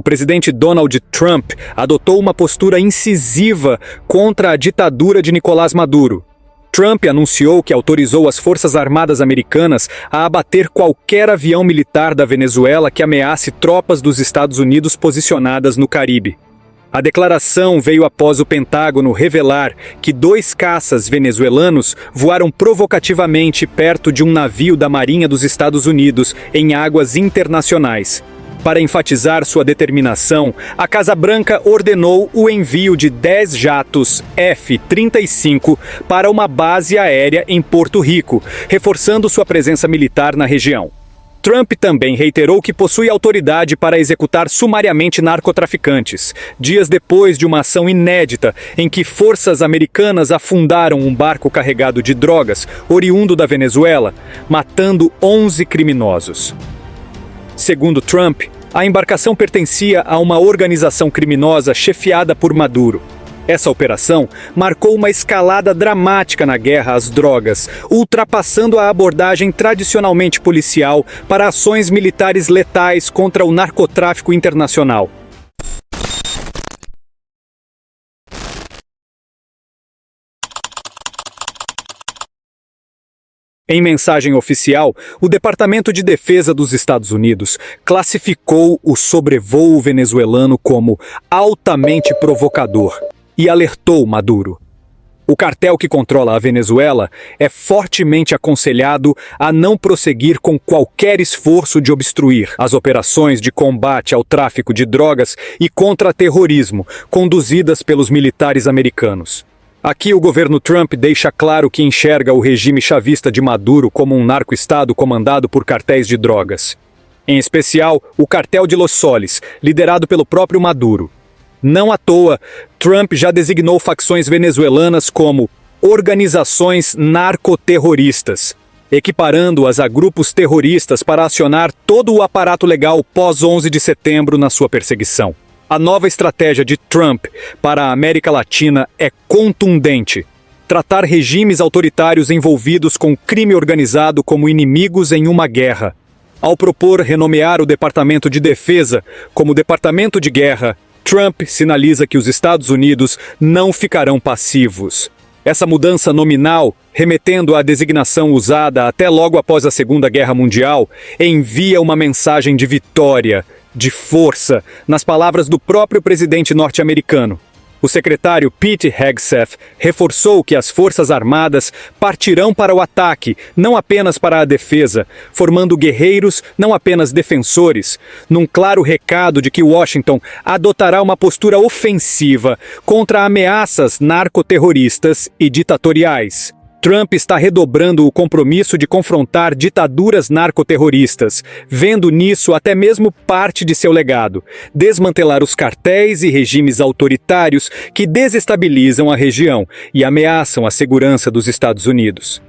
presidente Donald Trump adotou uma postura incisiva contra a ditadura de Nicolás Maduro. Trump anunciou que autorizou as Forças Armadas americanas a abater qualquer avião militar da Venezuela que ameace tropas dos Estados Unidos posicionadas no Caribe. A declaração veio após o Pentágono revelar que 2 caças venezuelanos voaram provocativamente perto de um navio da Marinha dos Estados Unidos em águas internacionais. Para enfatizar sua determinação, a Casa Branca ordenou o envio de 10 jatos F-35 para uma base aérea em Porto Rico, reforçando sua presença militar na região. Trump também reiterou que possui autoridade para executar sumariamente narcotraficantes, dias depois de uma ação inédita em que forças americanas afundaram um barco carregado de drogas oriundo da Venezuela, matando 11 criminosos. Segundo Trump, a embarcação pertencia a uma organização criminosa chefiada por Maduro. Essa operação marcou uma escalada dramática na guerra às drogas, ultrapassando a abordagem tradicionalmente policial para ações militares letais contra o narcotráfico internacional. Em mensagem oficial, o Departamento de Defesa dos Estados Unidos classificou o sobrevoo venezuelano como altamente provocador e alertou Maduro. O cartel que controla a Venezuela é fortemente aconselhado a não prosseguir com qualquer esforço de obstruir as operações de combate ao tráfico de drogas e contra-terrorismo conduzidas pelos militares americanos. Aqui o governo Trump deixa claro que enxerga o regime chavista de Maduro como um narco-estado comandado por cartéis de drogas. Em especial, o cartel de Los Soles, liderado pelo próprio Maduro. Não à toa, Trump já designou facções venezuelanas como organizações narcoterroristas, equiparando-as a grupos terroristas para acionar todo o aparato legal pós-11 de setembro na sua perseguição. A nova estratégia de Trump para a América Latina é contundente. Tratar regimes autoritários envolvidos com crime organizado como inimigos em uma guerra. Ao propor renomear o Departamento de Defesa como Departamento de Guerra, Trump sinaliza que os Estados Unidos não ficarão passivos. Essa mudança nominal, remetendo à designação usada até logo após a Segunda Guerra Mundial, envia uma mensagem de vitória, de força, nas palavras do próprio presidente norte-americano. O secretário Pete Hegseth reforçou que as Forças Armadas partirão para o ataque, não apenas para a defesa, formando guerreiros, não apenas defensores, num claro recado de que Washington adotará uma postura ofensiva contra ameaças narcoterroristas e ditatoriais. Trump está redobrando o compromisso de confrontar ditaduras narcoterroristas, vendo nisso até mesmo parte de seu legado: desmantelar os cartéis e regimes autoritários que desestabilizam a região e ameaçam a segurança dos Estados Unidos.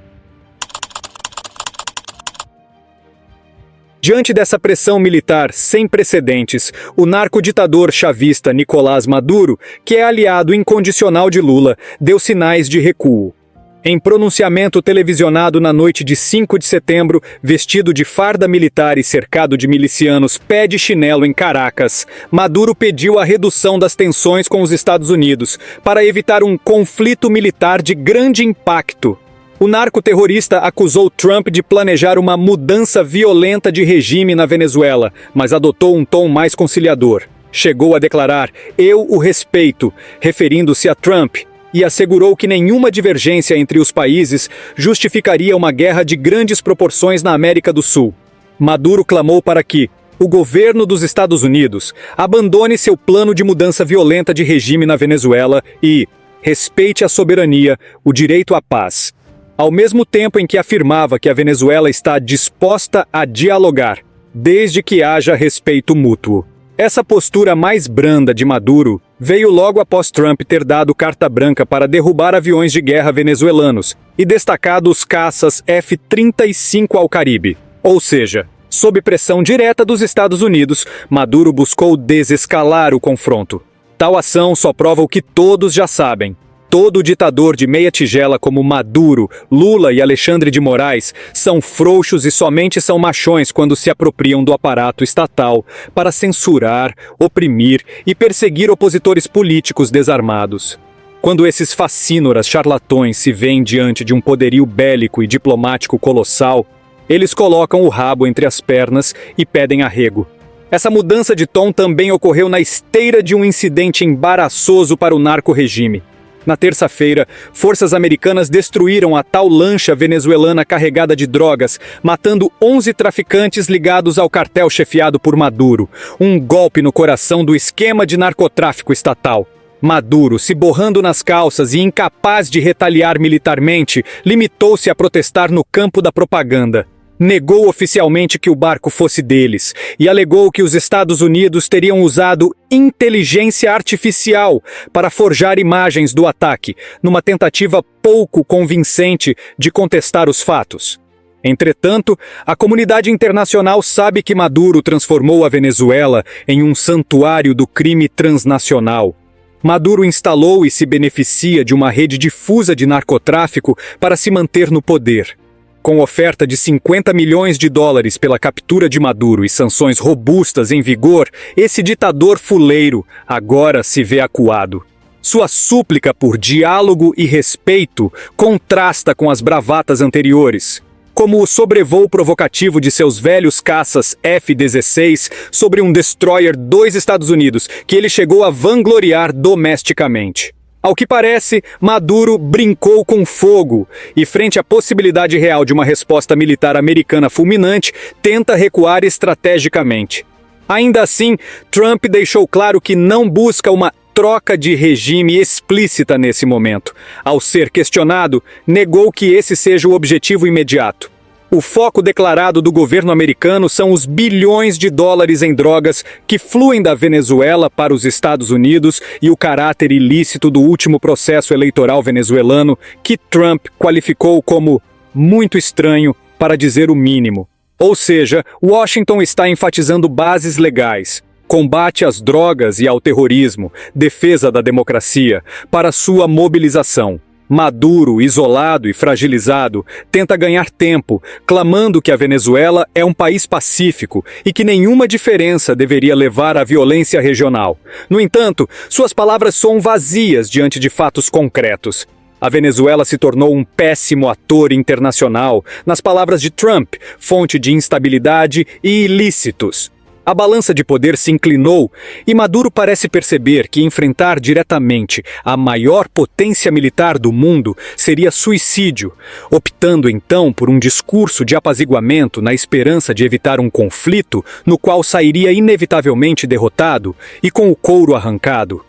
Diante dessa pressão militar sem precedentes, o narcoditador chavista Nicolás Maduro, que é aliado incondicional de Lula, deu sinais de recuo. Em pronunciamento televisionado na noite de 5 de setembro, vestido de farda militar e cercado de milicianos pé de chinelo em Caracas, Maduro pediu a redução das tensões com os Estados Unidos para evitar um conflito militar de grande impacto. O narcoterrorista acusou Trump de planejar uma mudança violenta de regime na Venezuela, mas adotou um tom mais conciliador. Chegou a declarar: "Eu o respeito", referindo-se a Trump, e assegurou que nenhuma divergência entre os países justificaria uma guerra de grandes proporções na América do Sul. Maduro clamou para que o governo dos Estados Unidos abandone seu plano de mudança violenta de regime na Venezuela e respeite a soberania, o direito à paz. Ao mesmo tempo em que afirmava que a Venezuela está disposta a dialogar, desde que haja respeito mútuo. Essa postura mais branda de Maduro veio logo após Trump ter dado carta branca para derrubar aviões de guerra venezuelanos e destacado os caças F-35 ao Caribe. Ou seja, sob pressão direta dos Estados Unidos, Maduro buscou desescalar o confronto. Tal ação só prova o que todos já sabem. Todo ditador de meia tigela como Maduro, Lula e Alexandre de Moraes são frouxos e somente são machões quando se apropriam do aparato estatal para censurar, oprimir e perseguir opositores políticos desarmados. Quando esses facínoras charlatões se veem diante de um poderio bélico e diplomático colossal, eles colocam o rabo entre as pernas e pedem arrego. Essa mudança de tom também ocorreu na esteira de um incidente embaraçoso para o narco-regime. Na terça-feira, forças americanas destruíram a tal lancha venezuelana carregada de drogas, matando 11 traficantes ligados ao cartel chefiado por Maduro, um golpe no coração do esquema de narcotráfico estatal. Maduro, se borrando nas calças e incapaz de retaliar militarmente, limitou-se a protestar no campo da propaganda. Negou oficialmente que o barco fosse deles e alegou que os Estados Unidos teriam usado inteligência artificial para forjar imagens do ataque, numa tentativa pouco convincente de contestar os fatos. Entretanto, a comunidade internacional sabe que Maduro transformou a Venezuela em um santuário do crime transnacional. Maduro instalou e se beneficia de uma rede difusa de narcotráfico para se manter no poder. Com oferta de 50 milhões de dólares pela captura de Maduro e sanções robustas em vigor, esse ditador fuleiro agora se vê acuado. Sua súplica por diálogo e respeito contrasta com as bravatas anteriores, como o sobrevoo provocativo de seus velhos caças F-16 sobre um destroyer dos Estados Unidos, que ele chegou a vangloriar domesticamente. Ao que parece, Maduro brincou com fogo e, frente à possibilidade real de uma resposta militar americana fulminante, tenta recuar estrategicamente. Ainda assim, Trump deixou claro que não busca uma troca de regime explícita nesse momento. Ao ser questionado, negou que esse seja o objetivo imediato. O foco declarado do governo americano são os bilhões de dólares em drogas que fluem da Venezuela para os Estados Unidos e o caráter ilícito do último processo eleitoral venezuelano, que Trump qualificou como muito estranho, para dizer o mínimo. Ou seja, Washington está enfatizando bases legais, combate às drogas e ao terrorismo, defesa da democracia, para sua mobilização. Maduro, isolado e fragilizado, tenta ganhar tempo, clamando que a Venezuela é um país pacífico e que nenhuma diferença deveria levar à violência regional. No entanto, suas palavras soam vazias diante de fatos concretos. A Venezuela se tornou um péssimo ator internacional, nas palavras de Trump, fonte de instabilidade e ilícitos. A balança de poder se inclinou e Maduro parece perceber que enfrentar diretamente a maior potência militar do mundo seria suicídio, optando então por um discurso de apaziguamento na esperança de evitar um conflito no qual sairia inevitavelmente derrotado e com o couro arrancado.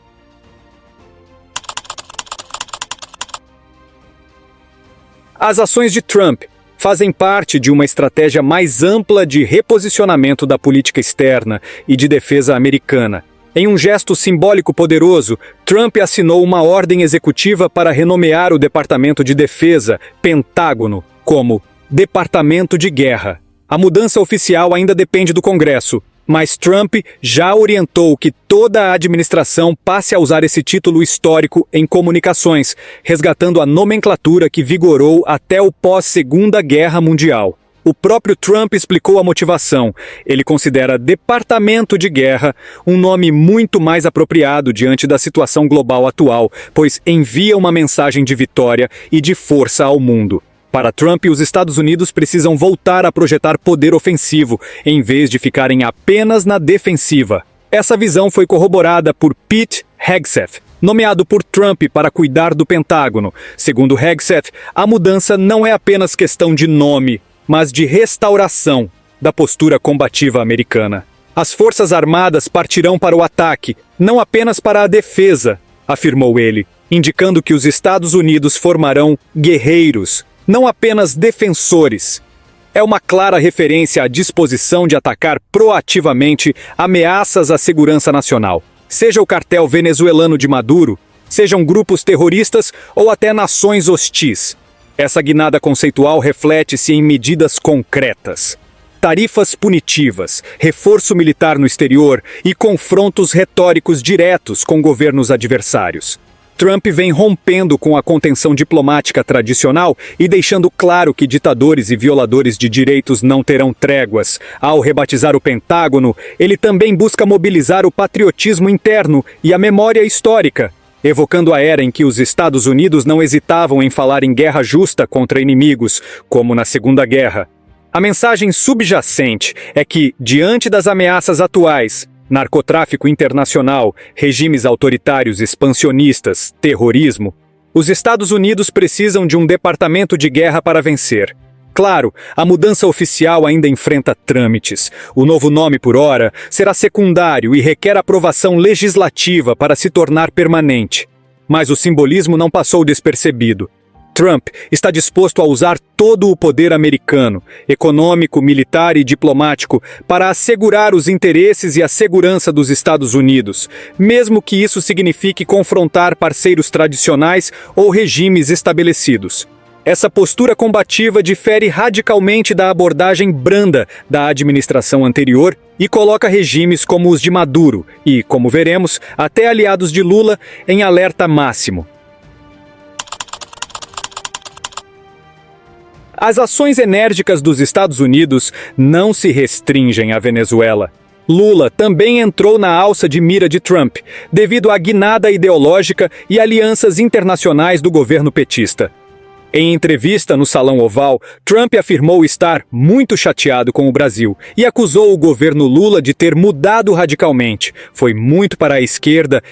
As ações de Trump fazem parte de uma estratégia mais ampla de reposicionamento da política externa e de defesa americana. Em um gesto simbólico poderoso, Trump assinou uma ordem executiva para renomear o Departamento de Defesa, Pentágono, como Departamento de Guerra. A mudança oficial ainda depende do Congresso, mas Trump já orientou que toda a administração passe a usar esse título histórico em comunicações, resgatando a nomenclatura que vigorou até o pós-Segunda Guerra Mundial. O próprio Trump explicou a motivação. Ele considera Departamento de Guerra um nome muito mais apropriado diante da situação global atual, pois envia uma mensagem de vitória e de força ao mundo. Para Trump, os Estados Unidos precisam voltar a projetar poder ofensivo, em vez de ficarem apenas na defensiva. Essa visão foi corroborada por Pete Hegseth, nomeado por Trump para cuidar do Pentágono. Segundo Hegseth, a mudança não é apenas questão de nome, mas de restauração da postura combativa americana. As Forças Armadas partirão para o ataque, não apenas para a defesa, afirmou ele, indicando que os Estados Unidos formarão guerreiros, não apenas defensores. É uma clara referência à disposição de atacar proativamente ameaças à segurança nacional, seja o cartel venezuelano de Maduro, sejam grupos terroristas ou até nações hostis. Essa guinada conceitual reflete-se em medidas concretas. Tarifas punitivas, reforço militar no exterior e confrontos retóricos diretos com governos adversários. Trump vem rompendo com a contenção diplomática tradicional e deixando claro que ditadores e violadores de direitos não terão tréguas. Ao rebatizar o Pentágono, ele também busca mobilizar o patriotismo interno e a memória histórica, evocando a era em que os Estados Unidos não hesitavam em falar em guerra justa contra inimigos, como na Segunda Guerra. A mensagem subjacente é que, diante das ameaças atuais, narcotráfico internacional, regimes autoritários expansionistas, terrorismo, os Estados Unidos precisam de um departamento de guerra para vencer. Claro, a mudança oficial ainda enfrenta trâmites. O novo nome, por ora, será secundário e requer aprovação legislativa para se tornar permanente. Mas o simbolismo não passou despercebido. Trump está disposto a usar todo o poder americano, econômico, militar e diplomático, para assegurar os interesses e a segurança dos Estados Unidos, mesmo que isso signifique confrontar parceiros tradicionais ou regimes estabelecidos. Essa postura combativa difere radicalmente da abordagem branda da administração anterior e coloca regimes como os de Maduro e, como veremos, até aliados de Lula em alerta máximo. As ações enérgicas dos Estados Unidos não se restringem à Venezuela. Lula também entrou na alça de mira de Trump, devido à guinada ideológica e alianças internacionais do governo petista. Em entrevista no Salão Oval, Trump afirmou estar muito chateado com o Brasil e acusou o governo Lula de ter mudado radicalmente. Foi muito para a esquerda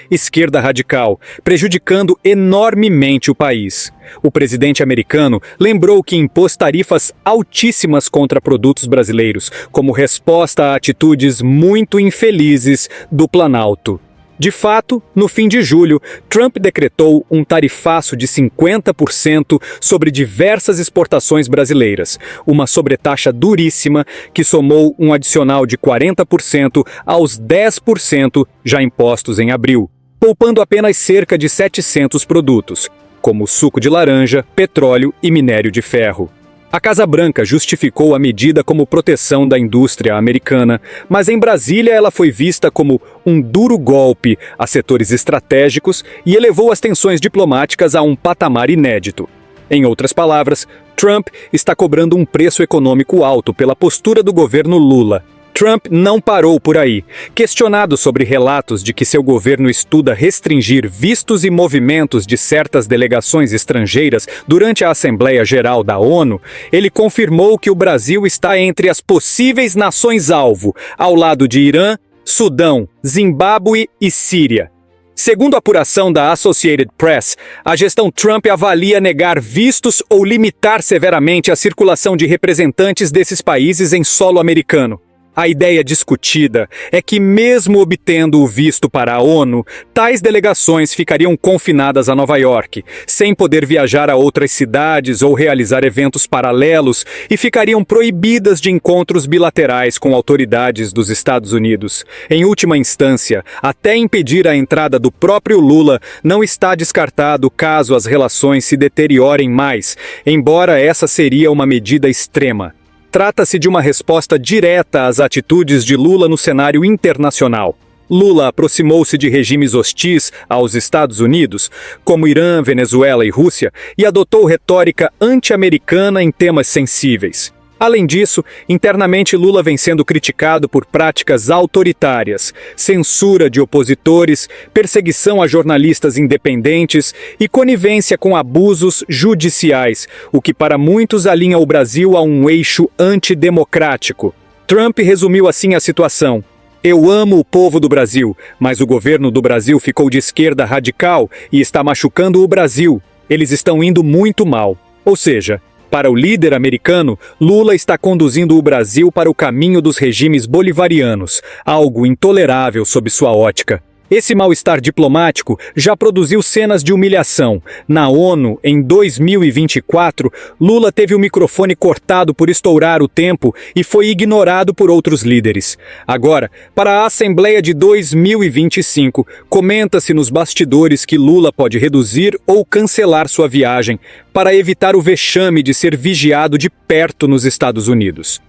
radical, prejudicando enormemente o país. O presidente americano lembrou que impôs tarifas altíssimas contra produtos brasileiros, como resposta a atitudes muito infelizes do Planalto. De fato, no fim de julho, Trump decretou um tarifaço de 50% sobre diversas exportações brasileiras, uma sobretaxa duríssima que somou um adicional de 40% aos 10% já impostos em abril, poupando apenas cerca de 700 produtos, como suco de laranja, petróleo e minério de ferro. A Casa Branca justificou a medida como proteção da indústria americana, mas em Brasília ela foi vista como um duro golpe a setores estratégicos e elevou as tensões diplomáticas a um patamar inédito. Em outras palavras, Trump está cobrando um preço econômico alto pela postura do governo Lula. Trump não parou por aí. Questionado sobre relatos de que seu governo estuda restringir vistos e movimentos de certas delegações estrangeiras durante a Assembleia Geral da ONU, ele confirmou que o Brasil está entre as possíveis nações-alvo, ao lado de Irã, Sudão, Zimbábue e Síria. Segundo a apuração da Associated Press, a gestão Trump avalia negar vistos ou limitar severamente a circulação de representantes desses países em solo americano. A ideia discutida é que, mesmo obtendo o visto para a ONU, tais delegações ficariam confinadas a Nova York, sem poder viajar a outras cidades ou realizar eventos paralelos e ficariam proibidas de encontros bilaterais com autoridades dos Estados Unidos. Em última instância, até impedir a entrada do próprio Lula, não está descartado caso as relações se deteriorem mais, embora essa seria uma medida extrema. Trata-se de uma resposta direta às atitudes de Lula no cenário internacional. Lula aproximou-se de regimes hostis aos Estados Unidos, como Irã, Venezuela e Rússia, e adotou retórica anti-americana em temas sensíveis. Além disso, internamente Lula vem sendo criticado por práticas autoritárias, censura de opositores, perseguição a jornalistas independentes e conivência com abusos judiciais, o que para muitos alinha o Brasil a um eixo antidemocrático. Trump resumiu assim a situação: "Eu amo o povo do Brasil, mas o governo do Brasil ficou de esquerda radical e está machucando o Brasil. Eles estão indo muito mal." Ou seja, para o líder americano, Lula está conduzindo o Brasil para o caminho dos regimes bolivarianos, algo intolerável sob sua ótica. Esse mal-estar diplomático já produziu cenas de humilhação. Na ONU, em 2024, Lula teve o microfone cortado por estourar o tempo e foi ignorado por outros líderes. Agora, para a Assembleia de 2025, comenta-se nos bastidores que Lula pode reduzir ou cancelar sua viagem para evitar o vexame de ser vigiado de perto nos Estados Unidos.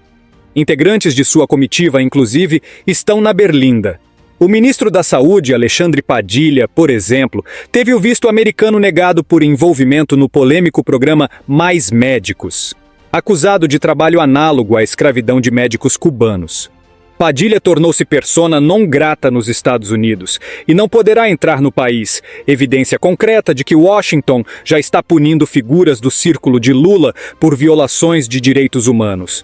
Integrantes de sua comitiva, inclusive, estão na Berlinda. O ministro da Saúde, Alexandre Padilha, por exemplo, teve o visto americano negado por envolvimento no polêmico programa Mais Médicos, acusado de trabalho análogo à escravidão de médicos cubanos. Padilha tornou-se persona non grata nos Estados Unidos e não poderá entrar no país, evidência concreta de que Washington já está punindo figuras do círculo de Lula por violações de direitos humanos.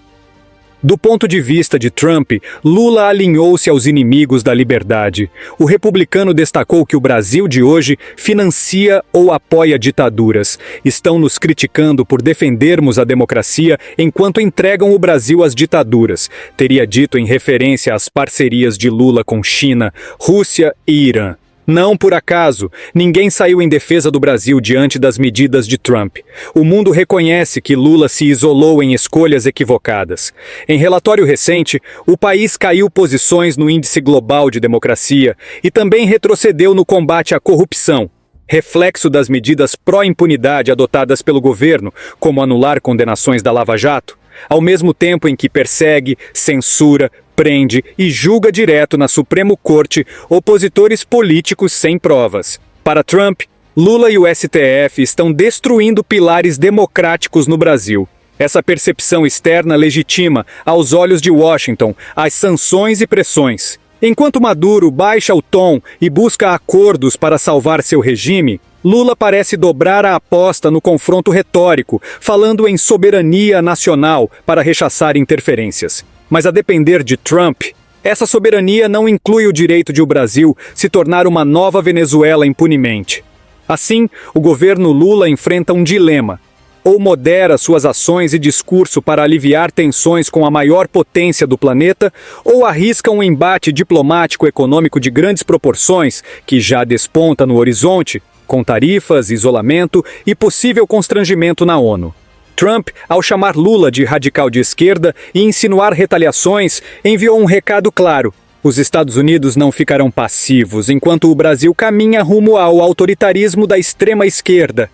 Do ponto de vista de Trump, Lula alinhou-se aos inimigos da liberdade. O republicano destacou que o Brasil de hoje financia ou apoia ditaduras. Estão nos criticando por defendermos a democracia enquanto entregam o Brasil às ditaduras, teria dito em referência às parcerias de Lula com China, Rússia e Irã. Não por acaso, ninguém saiu em defesa do Brasil diante das medidas de Trump. O mundo reconhece que Lula se isolou em escolhas equivocadas. Em relatório recente, o país caiu posições no Índice Global de Democracia e também retrocedeu no combate à corrupção, reflexo das medidas pró-impunidade adotadas pelo governo, como anular condenações da Lava Jato, ao mesmo tempo em que persegue, censura, prende e julga direto na Suprema Corte opositores políticos sem provas. Para Trump, Lula e o STF estão destruindo pilares democráticos no Brasil. Essa percepção externa legitima, aos olhos de Washington, as sanções e pressões. Enquanto Maduro baixa o tom e busca acordos para salvar seu regime, Lula parece dobrar a aposta no confronto retórico, falando em soberania nacional para rechaçar interferências. Mas a depender de Trump, essa soberania não inclui o direito de o Brasil se tornar uma nova Venezuela impunemente. Assim, o governo Lula enfrenta um dilema. Ou modera suas ações e discurso para aliviar tensões com a maior potência do planeta, ou arrisca um embate diplomático-econômico de grandes proporções, que já desponta no horizonte, com tarifas, isolamento e possível constrangimento na ONU. Trump, ao chamar Lula de radical de esquerda e insinuar retaliações, enviou um recado claro: os Estados Unidos não ficarão passivos enquanto o Brasil caminha rumo ao autoritarismo da extrema esquerda.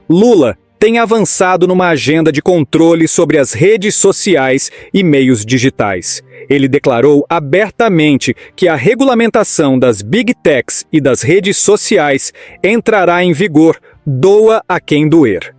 Lula tem avançado numa agenda de controle sobre as redes sociais e meios digitais. Ele declarou abertamente que a regulamentação das Big Techs e das redes sociais entrará em vigor, doa a quem doer.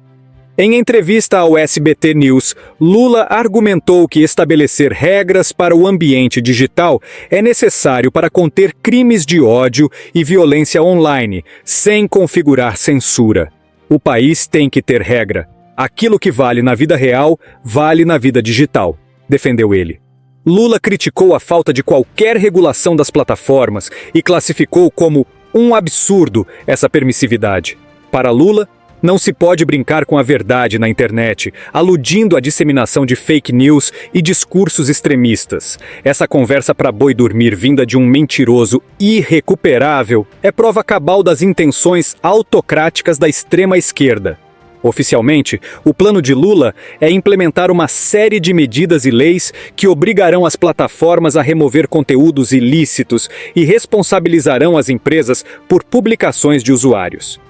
Em entrevista ao SBT News, Lula argumentou que estabelecer regras para o ambiente digital é necessário para conter crimes de ódio e violência online, sem configurar censura. O país tem que ter regra. Aquilo que vale na vida real, vale na vida digital, defendeu ele. Lula criticou a falta de qualquer regulação das plataformas e classificou como um absurdo essa permissividade. Para Lula, não se pode brincar com a verdade na internet, aludindo à disseminação de fake news e discursos extremistas. Essa conversa para boi dormir vinda de um mentiroso irrecuperável é prova cabal das intenções autocráticas da extrema esquerda. Oficialmente, o plano de Lula é implementar uma série de medidas e leis que obrigarão as plataformas a remover conteúdos ilícitos e responsabilizarão as empresas por publicações de usuários.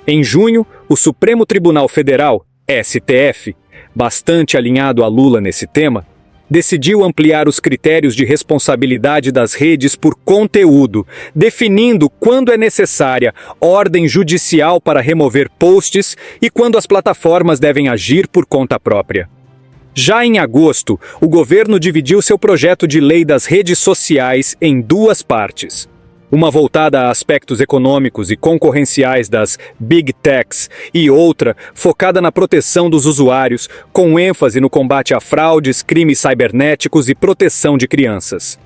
Em junho, o Supremo Tribunal Federal, STF, bastante alinhado a Lula nesse tema, decidiu ampliar os critérios de responsabilidade das redes por conteúdo, definindo quando é necessária ordem judicial para remover posts e quando as plataformas devem agir por conta própria. Já em agosto, o governo dividiu seu projeto de lei das redes sociais em duas partes. Uma voltada a aspectos econômicos e concorrenciais das Big Techs e outra focada na proteção dos usuários, com ênfase no combate a fraudes, crimes cibernéticos e proteção de crianças.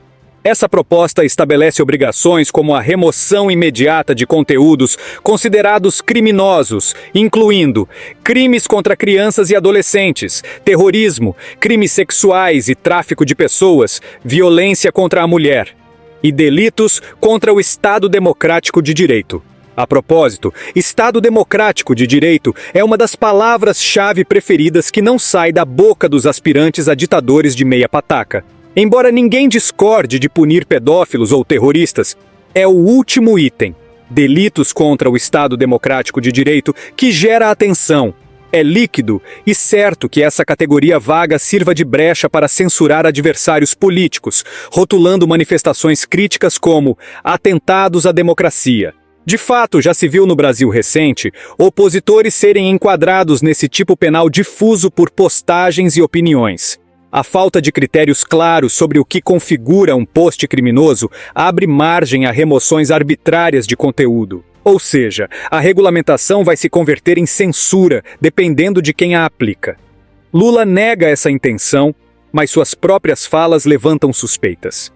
Essa proposta estabelece obrigações como a remoção imediata de conteúdos considerados criminosos, incluindo crimes contra crianças e adolescentes, terrorismo, crimes sexuais e tráfico de pessoas, violência contra a mulher e delitos contra o Estado Democrático de Direito. A propósito, Estado Democrático de Direito é uma das palavras-chave preferidas que não sai da boca dos aspirantes a ditadores de meia pataca. Embora ninguém discorde de punir pedófilos ou terroristas, é o último item, delitos contra o Estado Democrático de Direito, que gera atenção. É líquido e certo que essa categoria vaga sirva de brecha para censurar adversários políticos, rotulando manifestações críticas como atentados à democracia. De fato, já se viu no Brasil recente opositores serem enquadrados nesse tipo penal difuso por postagens e opiniões. A falta de critérios claros sobre o que configura um post criminoso abre margem a remoções arbitrárias de conteúdo. Ou seja, a regulamentação vai se converter em censura, dependendo de quem a aplica. Lula nega essa intenção, mas suas próprias falas levantam suspeitas.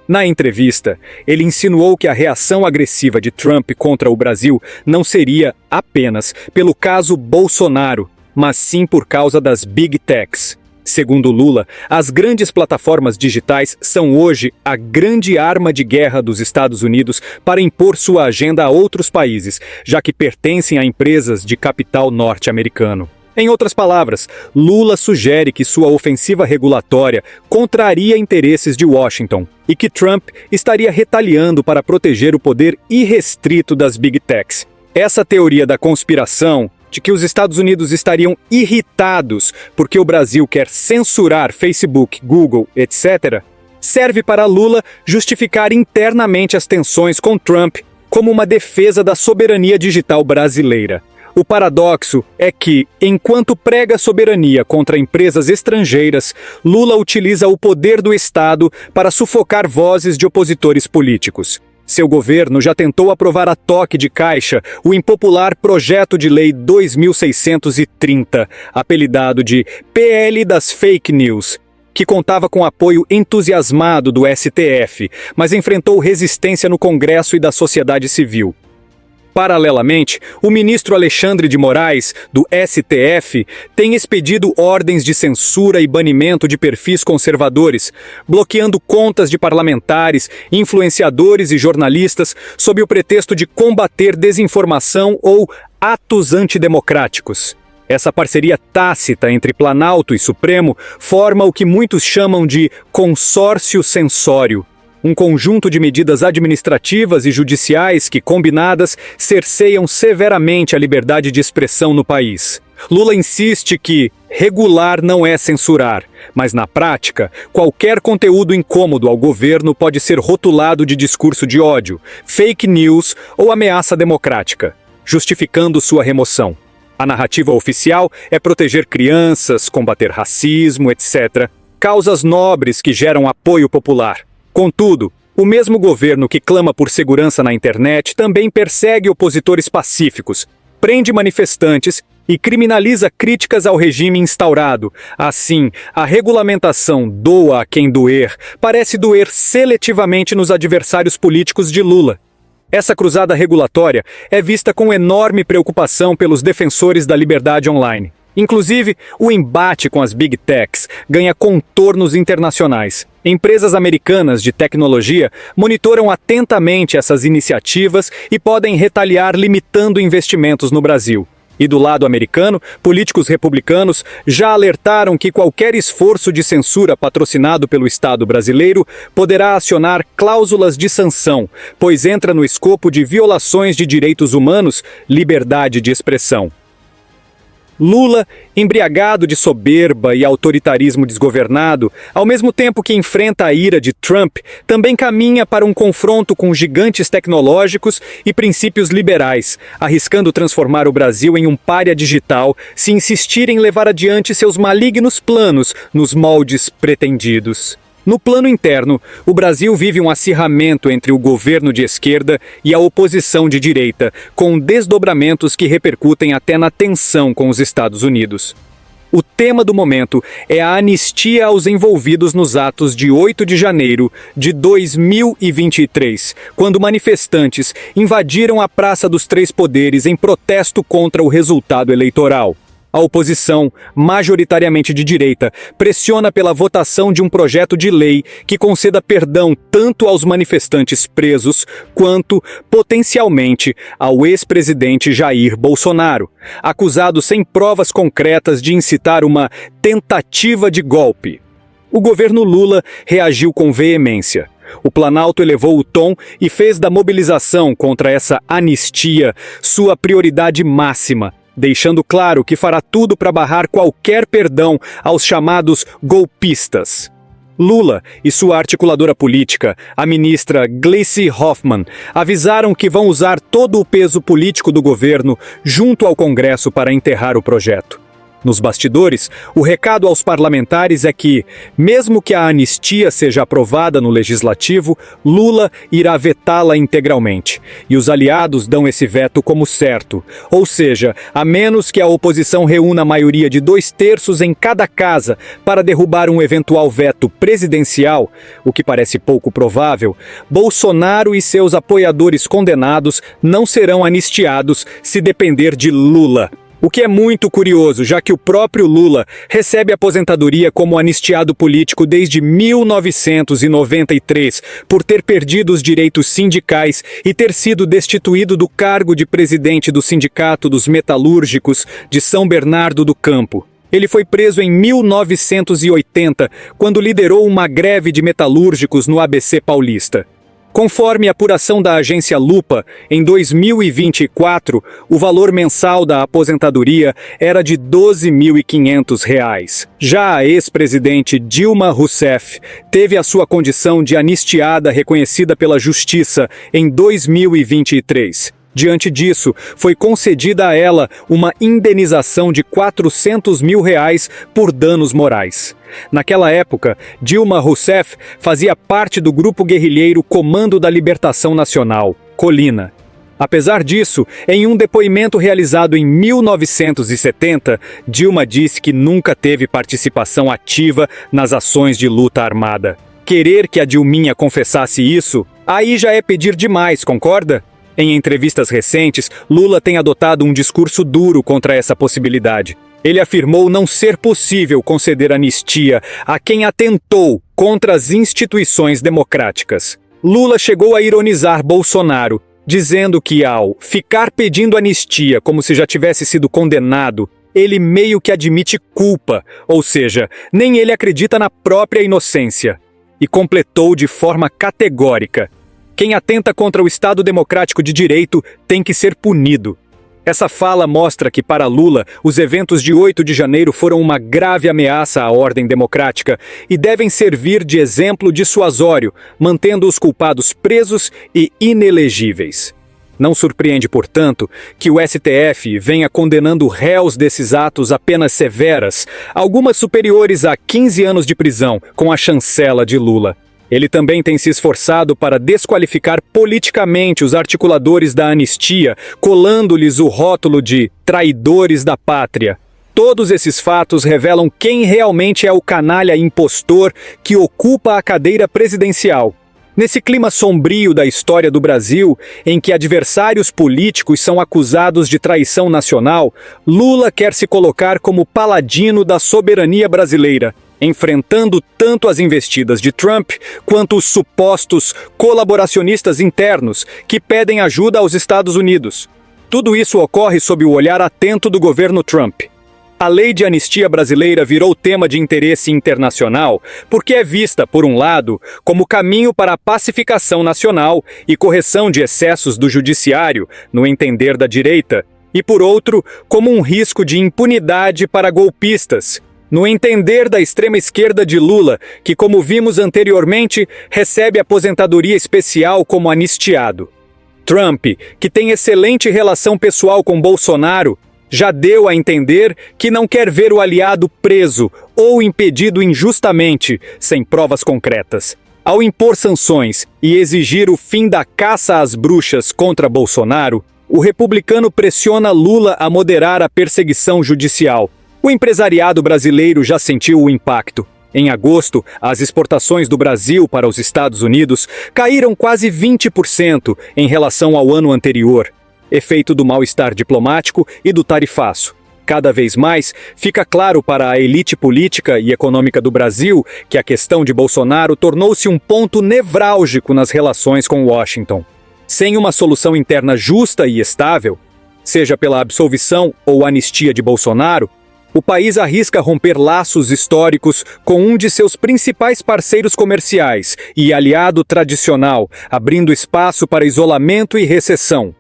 Na entrevista, ele insinuou que a reação agressiva de Trump contra o Brasil não seria apenas pelo caso Bolsonaro, mas sim por causa das Big Techs. Segundo Lula, as grandes plataformas digitais são hoje a grande arma de guerra dos Estados Unidos para impor sua agenda a outros países, já que pertencem a empresas de capital norte-americano. Em outras palavras, Lula sugere que sua ofensiva regulatória contraria interesses de Washington e que Trump estaria retaliando para proteger o poder irrestrito das Big Techs. Essa teoria da conspiração de que os Estados Unidos estariam irritados porque o Brasil quer censurar Facebook, Google, etc., serve para Lula justificar internamente as tensões com Trump como uma defesa da soberania digital brasileira. O paradoxo é que, enquanto prega soberania contra empresas estrangeiras, Lula utiliza o poder do Estado para sufocar vozes de opositores políticos. Seu governo já tentou aprovar a toque de caixa o impopular Projeto de Lei 2630, apelidado de PL das Fake News, que contava com apoio entusiasmado do STF, mas enfrentou resistência no Congresso e da sociedade civil. Paralelamente, o ministro Alexandre de Moraes, do STF, tem expedido ordens de censura e banimento de perfis conservadores, bloqueando contas de parlamentares, influenciadores e jornalistas sob o pretexto de combater desinformação ou atos antidemocráticos. Essa parceria tácita entre Planalto e Supremo forma o que muitos chamam de consórcio censório. Um conjunto de medidas administrativas e judiciais que, combinadas, cerceiam severamente a liberdade de expressão no país. Lula insiste que regular não é censurar, mas na prática, qualquer conteúdo incômodo ao governo pode ser rotulado de discurso de ódio, fake news ou ameaça democrática, justificando sua remoção. A narrativa oficial é proteger crianças, combater racismo, etc. Causas nobres que geram apoio popular. Contudo, o mesmo governo que clama por segurança na internet também persegue opositores pacíficos, prende manifestantes e criminaliza críticas ao regime instaurado. Assim, a regulamentação doa a quem doer parece doer seletivamente nos adversários políticos de Lula. Essa cruzada regulatória é vista com enorme preocupação pelos defensores da liberdade online. Inclusive, o embate com as Big Techs ganha contornos internacionais. Empresas americanas de tecnologia monitoram atentamente essas iniciativas e podem retaliar limitando investimentos no Brasil. E do lado americano, políticos republicanos já alertaram que qualquer esforço de censura patrocinado pelo Estado brasileiro poderá acionar cláusulas de sanção, pois entra no escopo de violações de direitos humanos, liberdade de expressão. Lula, embriagado de soberba e autoritarismo desgovernado, ao mesmo tempo que enfrenta a ira de Trump, também caminha para um confronto com gigantes tecnológicos e princípios liberais, arriscando transformar o Brasil em um pária digital se insistir em levar adiante seus malignos planos nos moldes pretendidos. No plano interno, o Brasil vive um acirramento entre o governo de esquerda e a oposição de direita, com desdobramentos que repercutem até na tensão com os Estados Unidos. O tema do momento é a anistia aos envolvidos nos atos de 8 de janeiro de 2023, quando manifestantes invadiram a Praça dos Três Poderes em protesto contra o resultado eleitoral. A oposição, majoritariamente de direita, pressiona pela votação de um projeto de lei que conceda perdão tanto aos manifestantes presos quanto, potencialmente, ao ex-presidente Jair Bolsonaro, acusado sem provas concretas de incitar uma tentativa de golpe. O governo Lula reagiu com veemência. O Planalto elevou o tom e fez da mobilização contra essa anistia sua prioridade máxima, deixando claro que fará tudo para barrar qualquer perdão aos chamados golpistas. Lula e sua articuladora política, a ministra Gleisi Hoffmann, avisaram que vão usar todo o peso político do governo junto ao Congresso para enterrar o projeto. Nos bastidores, o recado aos parlamentares é que, mesmo que a anistia seja aprovada no Legislativo, Lula irá vetá-la integralmente. E os aliados dão esse veto como certo. Ou seja, a menos que a oposição reúna a maioria de 2/3 em cada casa para derrubar um eventual veto presidencial, o que parece pouco provável, Bolsonaro e seus apoiadores condenados não serão anistiados se depender de Lula. O que é muito curioso, já que o próprio Lula recebe aposentadoria como anistiado político desde 1993, por ter perdido os direitos sindicais e ter sido destituído do cargo de presidente do Sindicato dos Metalúrgicos de São Bernardo do Campo. Ele foi preso em 1980, quando liderou uma greve de metalúrgicos no ABC Paulista. Conforme a apuração da agência Lupa, em 2024, o valor mensal da aposentadoria era de R$ 12.500. Já a ex-presidente Dilma Rousseff teve a sua condição de anistiada reconhecida pela Justiça em 2023. Diante disso, foi concedida a ela uma indenização de R$ 400 mil por danos morais. Naquela época, Dilma Rousseff fazia parte do grupo guerrilheiro Comando da Libertação Nacional, Colina. Apesar disso, em um depoimento realizado em 1970, Dilma disse que nunca teve participação ativa nas ações de luta armada. Querer que a Dilminha confessasse isso, aí já é pedir demais, concorda? Em entrevistas recentes, Lula tem adotado um discurso duro contra essa possibilidade. Ele afirmou não ser possível conceder anistia a quem atentou contra as instituições democráticas. Lula chegou a ironizar Bolsonaro, dizendo que ao ficar pedindo anistia como se já tivesse sido condenado, ele meio que admite culpa, ou seja, nem ele acredita na própria inocência. E completou de forma categórica: quem atenta contra o Estado Democrático de Direito tem que ser punido. Essa fala mostra que, para Lula, os eventos de 8 de janeiro foram uma grave ameaça à ordem democrática e devem servir de exemplo dissuasório, mantendo os culpados presos e inelegíveis. Não surpreende, portanto, que o STF venha condenando réus desses atos a penas severas, algumas superiores a 15 anos de prisão, com a chancela de Lula. Ele também tem se esforçado para desqualificar politicamente os articuladores da anistia, colando-lhes o rótulo de traidores da pátria. Todos esses fatos revelam quem realmente é o canalha impostor que ocupa a cadeira presidencial. Nesse clima sombrio da história do Brasil, em que adversários políticos são acusados de traição nacional, Lula quer se colocar como paladino da soberania brasileira, enfrentando tanto as investidas de Trump quanto os supostos colaboracionistas internos que pedem ajuda aos Estados Unidos. Tudo isso ocorre sob o olhar atento do governo Trump. A lei de anistia brasileira virou tema de interesse internacional porque é vista, por um lado, como caminho para a pacificação nacional e correção de excessos do judiciário, no entender da direita, e por outro, como um risco de impunidade para golpistas, no entender da extrema-esquerda de Lula, que, como vimos anteriormente, recebe aposentadoria especial como anistiado. Trump, que tem excelente relação pessoal com Bolsonaro, já deu a entender que não quer ver o aliado preso ou impedido injustamente, sem provas concretas. Ao impor sanções e exigir o fim da caça às bruxas contra Bolsonaro, o republicano pressiona Lula a moderar a perseguição judicial. O empresariado brasileiro já sentiu o impacto. Em agosto, as exportações do Brasil para os Estados Unidos caíram quase 20% em relação ao ano anterior, efeito do mal-estar diplomático e do tarifaço. Cada vez mais, fica claro para a elite política e econômica do Brasil que a questão de Bolsonaro tornou-se um ponto nevrálgico nas relações com Washington. Sem uma solução interna justa e estável, seja pela absolvição ou anistia de Bolsonaro, o país arrisca romper laços históricos com um de seus principais parceiros comerciais e aliado tradicional, abrindo espaço para isolamento e recessão.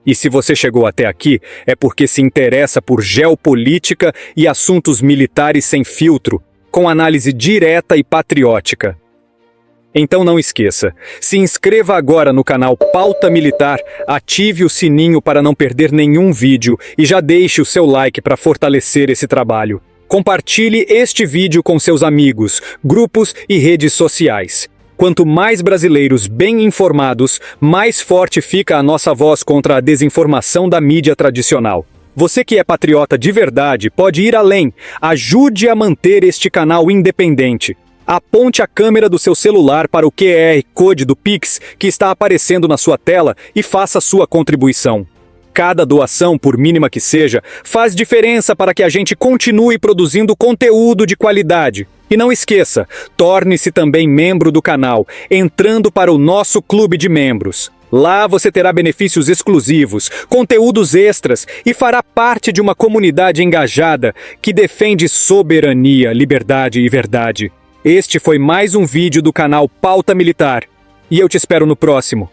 E se você chegou até aqui, é porque se interessa por geopolítica e assuntos militares sem filtro, com análise direta e patriótica. Então não esqueça, se inscreva agora no canal Pauta Militar, ative o sininho para não perder nenhum vídeo e já deixe o seu like para fortalecer esse trabalho. Compartilhe este vídeo com seus amigos, grupos e redes sociais. Quanto mais brasileiros bem informados, mais forte fica a nossa voz contra a desinformação da mídia tradicional. Você que é patriota de verdade pode ir além. Ajude a manter este canal independente. Aponte a câmera do seu celular para o QR Code do Pix que está aparecendo na sua tela e faça sua contribuição. Cada doação, por mínima que seja, faz diferença para que a gente continue produzindo conteúdo de qualidade. E não esqueça, torne-se também membro do canal, entrando para o nosso clube de membros. Lá você terá benefícios exclusivos, conteúdos extras e fará parte de uma comunidade engajada que defende soberania, liberdade e verdade. Este foi mais um vídeo do canal Pauta Militar. E eu te espero no próximo.